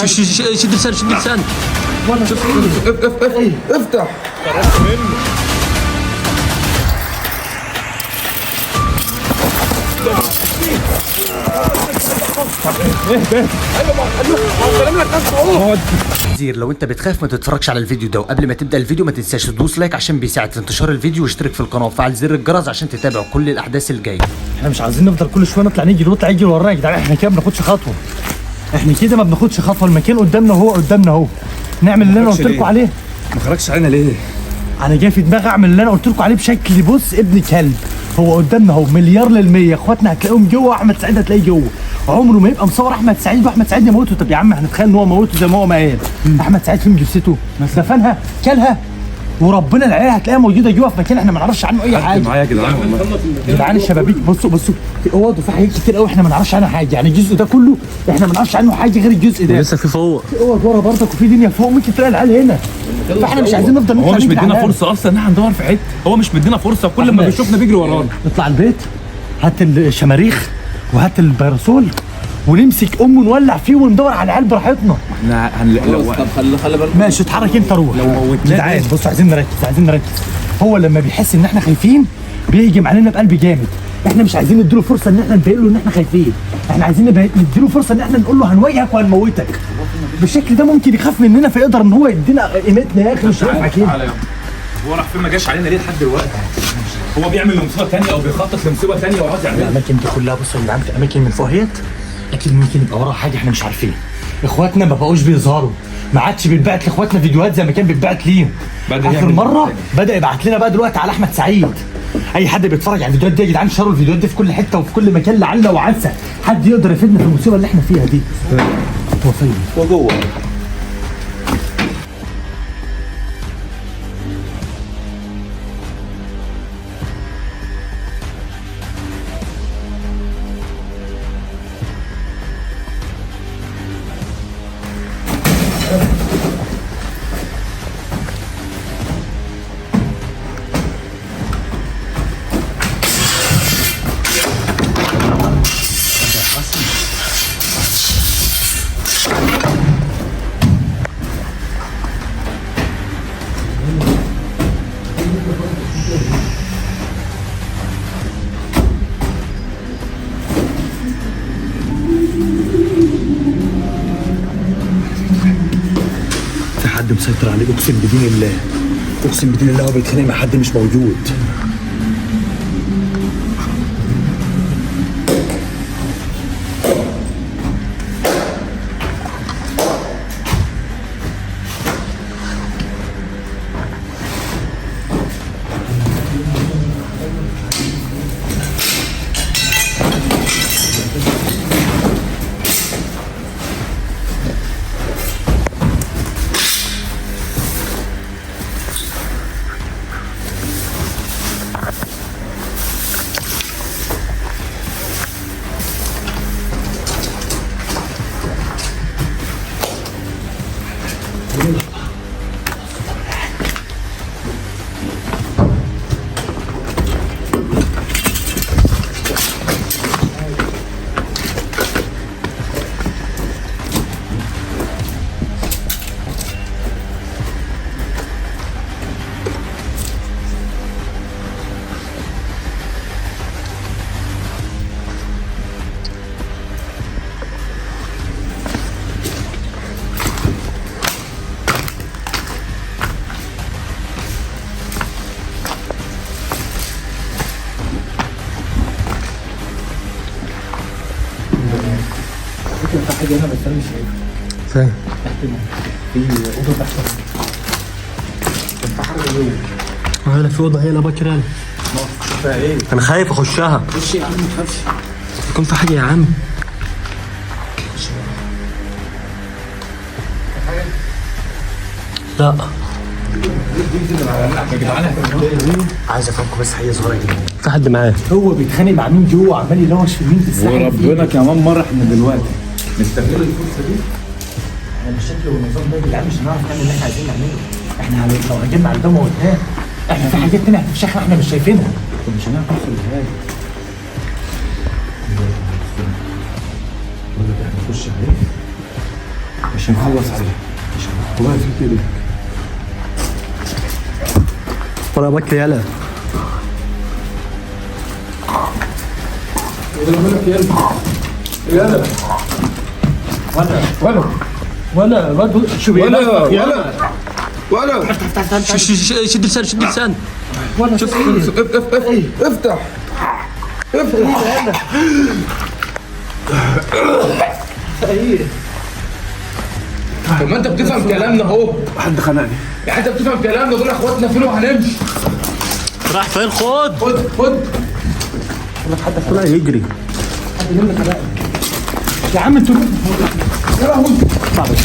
شد لسان شد لسان. شوف افتح. قربت منه. لو انت بتخاف ما تتفرجش على الفيديو ده، وقبل ما تبدا الفيديو ما تنساش تدوس لايك عشان بيساعد في انتشار الفيديو، واشترك في القناه وفعل زر الجرس عشان تتابع كل الاحداث الجايه. احنا مش عايزين نفضل كل شويه نطلع نجري ونطلع يجري ورانا يا جدعان. احنا كده ما بناخدش خطوه، احنا كده ما بناخدش خطوه. المكان قدامنا هو قدامنا اهو. نعمل اللي انا قلت لكم عليه. ما خرجش علينا ليه؟ انا جاي في دماغي اعمل اللي انا قلت لكم عليه بشكل بص ابن كلب. هو قدامنا اهو مليار للمية. اخواتنا هتلاقيهم جوه، احمد سعيد هتلاقيه جوه. عمره ما يبقى مصور احمد سعيد واحمد سعيد يموته. طب يا عم هنتخيل ان هو موته زي ما هو ما قال. احمد سعيد فين جثته؟ دفنها كلها، وربنا العيال هتلاقيها موجوده جوه في مكان احنا ما نعرفش عنه اي حاجه. معايا يا جدعان والله. يا جدعان الشبابيك بصوا في اوض وفي حاجات كتير قوي احنا ما نعرفش عنها حاجه. يعني الجزء ده كله احنا ما نعرفش عنه حاجه غير الجزء ده. لسه في فوق، في اوض ورا برضك وفي دنيا فوق. ممكن تلاقي العيال هنا. فاحنا مش عايزين نفضل نطلع. هو مش مدينا فرصه اصلا ان احنا ندور في حته. هو مش مدينا فرصه، كل ما بيشوفنا بيجري ورانا. نطلع البيت، هات الشماريخ وهات الباراسول ونمسك نولع فيه وندور على العيال براحتنا. احنا طب خلي بالك. ماشي اتحرك انت روح. لو موتناه جدعان بصوا عايزين نركز. هو لما بيحس ان احنا خايفين بيهجم علينا بقلب جامد. احنا مش عايزين نديله فرصه ان احنا نبين له ان احنا خايفين. احنا عايزين نديله فرصه ان احنا نقول له هنواجهك وهنموتك. بالشكل ده ممكن يخاف مننا فيقدر ان هو يدينا قيمتنا. يا اخي مش هينفع كده. هو راح فين؟ ما جاش علينا ليه لحد دلوقتي؟ هو بيعمل لمصيبه ثانيه او بيخطط لمصيبه ثانيه وعاوز يعملها. الاماكن دي كلها بصوا يا جدعان، في اماكن من فوق اهيت اكيد ممكن يبقى وراها حاجه احنا مش عارفين. اخواتنا ما بقوش بيظهروا، ما عادش بيتبعت لاخواتنا فيديوهات زي ما كان بيتبعت ليهم. اخر مره بدا يبعت لنا بقى دلوقتي على احمد سعيد. اي حد بيتفرج على الفيديوهات دي يا جدعان شاروا الفيديوهات دي في كل حته وفي كل مكان، لعل وعسى حد يقدر يفيدنا في المصيبه اللي احنا فيها دي. هو فين؟ هو جوه. في حد مسيطر عليه اقسم بدين الله. اقسم بدين الله هو بيتخانق مع حد مش موجود. في حاجه هنا بس انا مش شايفها. فين؟ في اوضه تحت. كان في حاجه جوه. انا في اوضه هنا بكر. انا فيها ايه؟ انا خايف اخشها. خش يا عم ما تخافش. يكون في حاجه يا عم. لا يا جدعان عايز افهمكم بس حاجه صغيره جدا. في حد معاه. هو بيتخانق مع مين جوه عمال يلوش في مين في الساحل. وربنا كمان مره احنا دلوقتي نستغل الفرصه دي. احنا بالشكل والنظام ده يا جدعان مش هنعرف نعمل اللي احنا عايزين نعمله. احنا لو هجمنا على ده وقتها احنا في حاجات تانية هتتشخ احنا مش شايفينها. مش هنعرف نوصل لهاي. نخش عليه. مش عشان نخلص عليه. والله في كده. ولا بكري يلا. ولا شو ولا شد لسان شد لسان. شوف افتح طب ما انت بتفهم كلامنا اهو. حد خنقني. يعني انت بتفهم كلامنا، دول اخواتنا فين وهنمشي. راح فين؟ خد حد طلع يجري. يا عم انتوا يا لهوي بسرعه.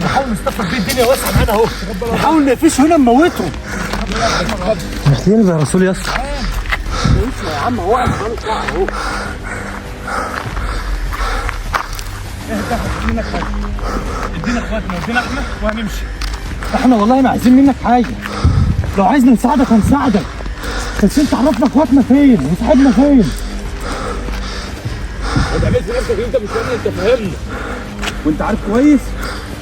نحاول نستقبل بيه الدنيا واسعه معانا اهو. نحاول نقفش هنا نموته. محتاجين يا رسول يا اسطى. يا عم هو واقف معانا اهو. ادينا اخواتنا ادينا احنا وهنمشي. احنا والله ما عايزين منك حاجه. لو عايزنا نساعدك هنساعدك. بس انت عرفنا اخواتنا فين وصاحبنا فين. انت عملت نفسك انت مش فاهم، انت فاهمنا وانت عارف كويس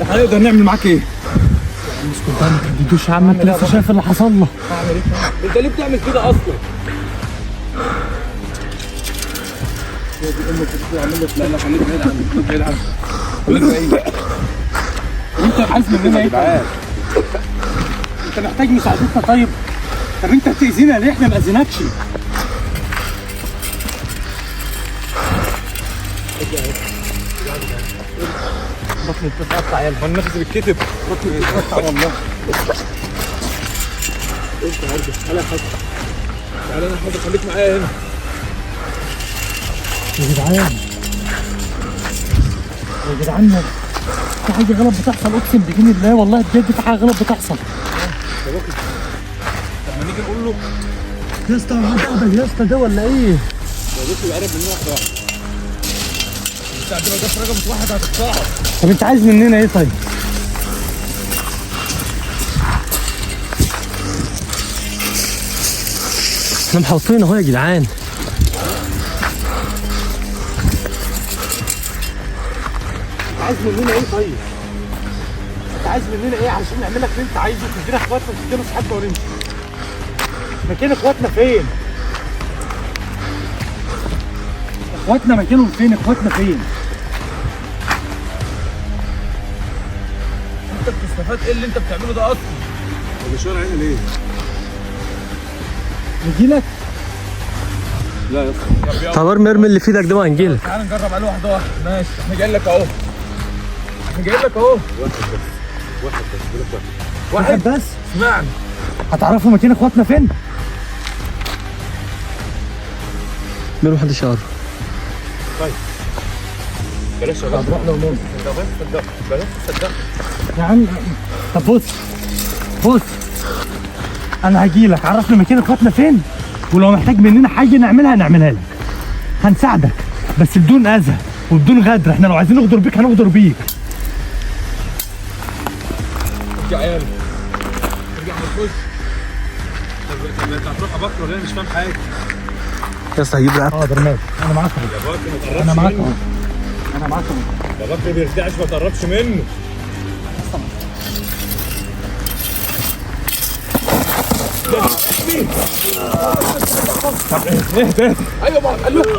احنا هنقدر نعمل معاك ايه. اسكت بقى ما تهددوش يا عم، انت لسه شايف اللي حصل له. انت ليه بتعمل كده اصلا؟ لا خليك بعيد عنه، بعيد عنه. خليك بعيد. انت عايز مننا ايه؟ انت محتاج مساعدتنا طيب؟ طب انت بتأذينا ليه؟ احنا ما اذيناكش. بطني بتتقطع يا الفن، نفسي بالكتف. بطني بتتقطع والله. انت برضه تعالى يا حاج، تعالى انا حاضر، خليك معايا هنا. يا جدعان في حاجة غلط بتحصل، اقسم بدين الله والله بجد في حاجة غلط بتحصل. طب ما نيجي نقول له يا اسطى هو يا اسطى ده ولا ايه؟ يا بص يبقى قرب مننا واحده واحده. انت عندنا ده رقم واحد هتتصعب. طب انت عايز مننا ايه طيب؟ احنا محوطين اهو يا جدعان. انت عايز مننا ايه طيب؟ انت عايز مننا ايه عشان نعمل لك اللي انت عايزه وتدينا اخواتنا وتدينا اصحابنا ونمشي؟ مكان اخواتنا فين؟ اخواتنا مكانهم فين؟ اخواتنا فين؟ انت بتستفاد ايه اللي انت بتعمله ده اصلا؟ هو بيشاور علينا ليه؟ نجيلك؟ لا يا اسطى. طب ارمي اللي في ايدك ده وهنجيلك. تعالى نجرب عليه واحده واحده. ماشي احنا جايين لك اهو. احنا جايين لك اهو. واحد بس؟ اسمعني. هتعرفوا مكان اخواتنا فين؟ مين محدش يعرف. طيب بلاش يا طب روح لو ممكن. بلاش تصدق. يا عم طب بص انا هجيلك، عرفنا مكان اخواتنا فين، ولو محتاج مننا حاجه نعملها لك. هنساعدك بس بدون اذى وبدون غدر. احنا لو عايزين نغدر بيك هنغدر بيك. ارجع يا عيال، ارجع ما تخش. طب انت هتروح ابكر ولا انا مش فاهم حاجه؟ يا اسطى هجيب لك. حاضر ماشي انا معاك يا بكر ما تقربش انا معاك منه. انا معاك يا بكر ما بيرجعش، ما تقربش منه. ايوه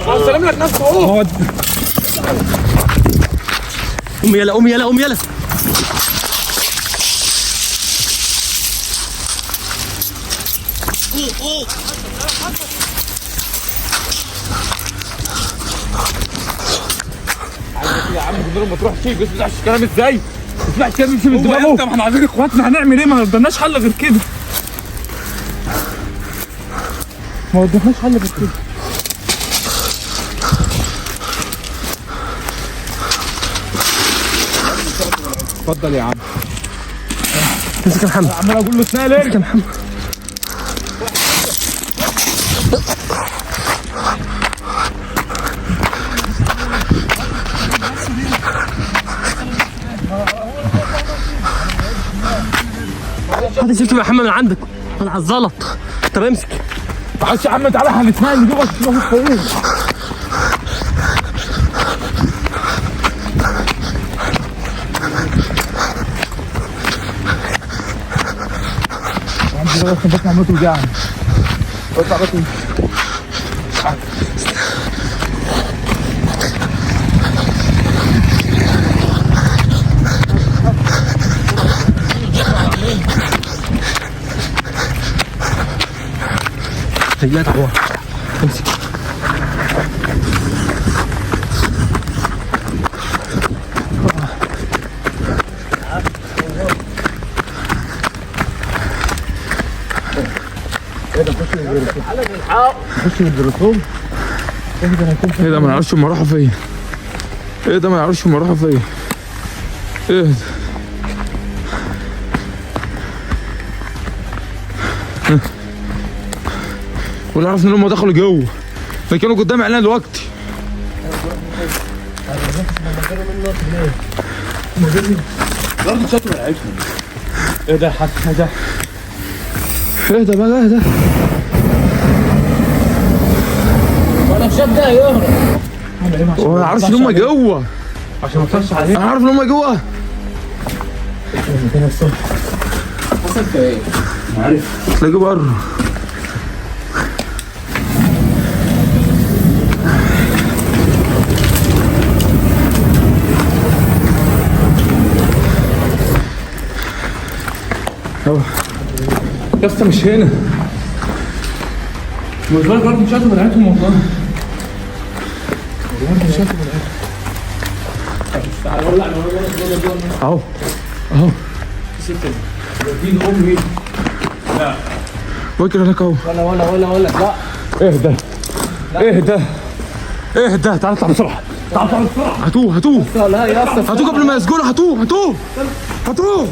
ما سلم لك نفسه اهو. قوم يلا قوم يلا قوم يلا. يا عم بدون ما تروح شيء بس تسمعش الكلام ازاي؟ تسمعش الكلام يمشي من دماغه. انت ما احنا عايزين اخواتنا هنعمل ايه؟ ما قدامناش حل غير كده. ما قدامناش حل غير كده. اتفضل يا عم. امسك يا محمد. عمال اقول له اسمها ليه؟ يا محمد. هات السلك يا محمد من عندك، انا على الزلط. طب امسك. تعالش يا عم تعالى هنسمع اللي جوه تشوفه الطريق. عندي ده بس بطني عمال توجعني. اطلع بطني. رجلات عوار. امسك. ايه ده ما نعرفش هم راحوا فين؟ ايه ده ما نعرفش هم راحوا فين؟ ايه ده؟ ولا عرفنا ان هم دخلوا جوه، ده كانوا قدام عينينا دلوقتي. برضه شكله ما لعبش. ايه ده يا حاج؟ ايه ده؟ ايه ده بقى؟ ايه ده؟ ولا شاب ده يهرب. هو ما يعرفش ان هم جوه. عشان ما تطلعش عليه. انا عارف ان هم جوه. حصل في ايه؟ عارف. تلاقيه بره. يا اسطى مش هنا. والله برضه مش عارف بتاعتهم والله. مش عارف بتاعتهم. اهو اهو. دين امي. فاكر هناك اهو. ولا لا. اهدى اهدى اهدى. تعال اطلع بسرعه. تعال بسرعه. هاتوه لا يا اسطى هاتوه قبل ما يسجنوا. هاتوه